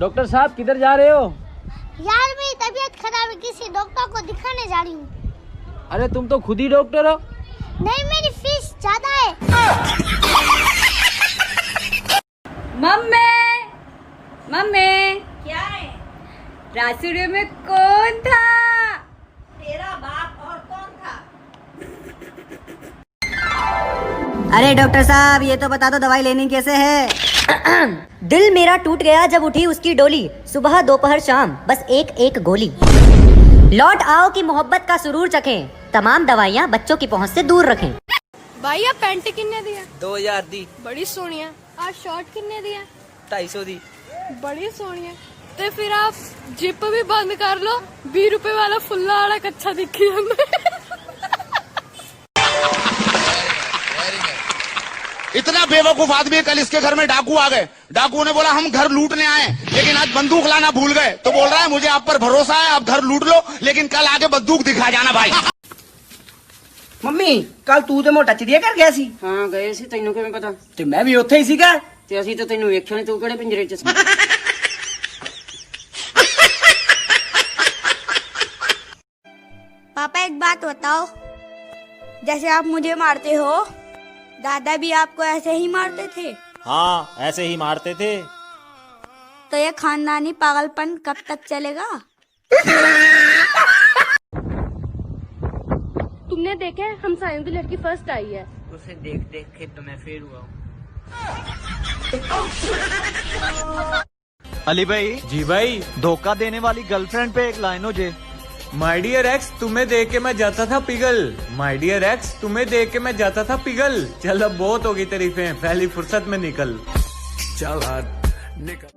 Doctor साहब किधर जा रहे हो? यार मेरी तबीयत खराब है, किसी डॉक्टर को दिखाने जा रही हूँ। अरे तुम तो खुद ही डॉक्टर हो। नहीं, मेरी फीस ज्यादा है। मम्मी मम्मी, क्या है? रासुरे में कौन था? तेरा बाप और कौन था? अरे डॉक्टर साहब, ये तो बता दो दवाई लेनी कैसे है? दिल मेरा टूट गया जब उठी उसकी डोली, सुबह दोपहर शाम बस एक एक गोली। लौट आओ कि मोहब्बत का सुरूर चखें, तमाम दवाइयाँ बच्चों की पहुँच से दूर रखें। भाई आप पैंट किन्ने दिया? 2000 दी। बड़ी सोहनी है। आज शर्ट किन्ने दिया? 250 दी। बड़ी सोहनी है। तो फिर आप जिप भी बंद कर लो, 20 रुपए वाला फुल्ला आड़ा कच्चा दिखी हमें। इतना बेवकूफ आदमी है, कल इसके घर में डाकू आ गए। डाकू ने बोला हम घर लूटने आए, लेकिन आज बंदूक लाना भूल गए। तो बोल रहा है मुझे आप पर भरोसा है, आप घर लूट लो, लेकिन कल आके बंदूक दिखा जाना भाई। ਮੰਮੀ ਕੱਲ ਤੂੰ ਤੇ ਮੋਟਾ ਚਿੜੀਆ ਕਰ ਗਿਆ ਸੀ। ਹਾਂ ਗਏ ਸੀ, ਤੈਨੂੰ ਕਿਵੇਂ ਪਤਾ? ਤੇ ਮੈਂ ਵੀ ਉੱਥੇ ਹੀ ਸੀਗਾ। ਤੇ ਅਸੀਂ ਤਾਂ ਤੈਨੂੰ ਵੇਖਿਆ ਨਹੀਂ, ਤੂੰ ਕਿਹੜੇ ਪਿੰਜਰੇ 'ਚ ਸੀ? पापा एक बात बताओ, जैसे आप मुझे मारते हो, दादा भी आपको ऐसे ही मारते थे? हाँ, ऐसे ही मारते थे। तो ये खानदानी पागलपन कब तक चलेगा? तुमने देखा है हम साइंस की लड़की फर्स्ट आई है। उसे देख देख के तो मैं फेल हुआ हूँ। अली भाई। जी भाई। धोखा देने वाली गर्लफ्रेंड पे एक लाइन हो जे। माय डियर एक्स, तुम्हें देख के मैं जाता था पिघल। माय डियर एक्स, तुम्हें देख के मैं जाता था पिघल। चल अब बहुत होगी तारीफें, पहली फुर्सत में निकल। चल निकल।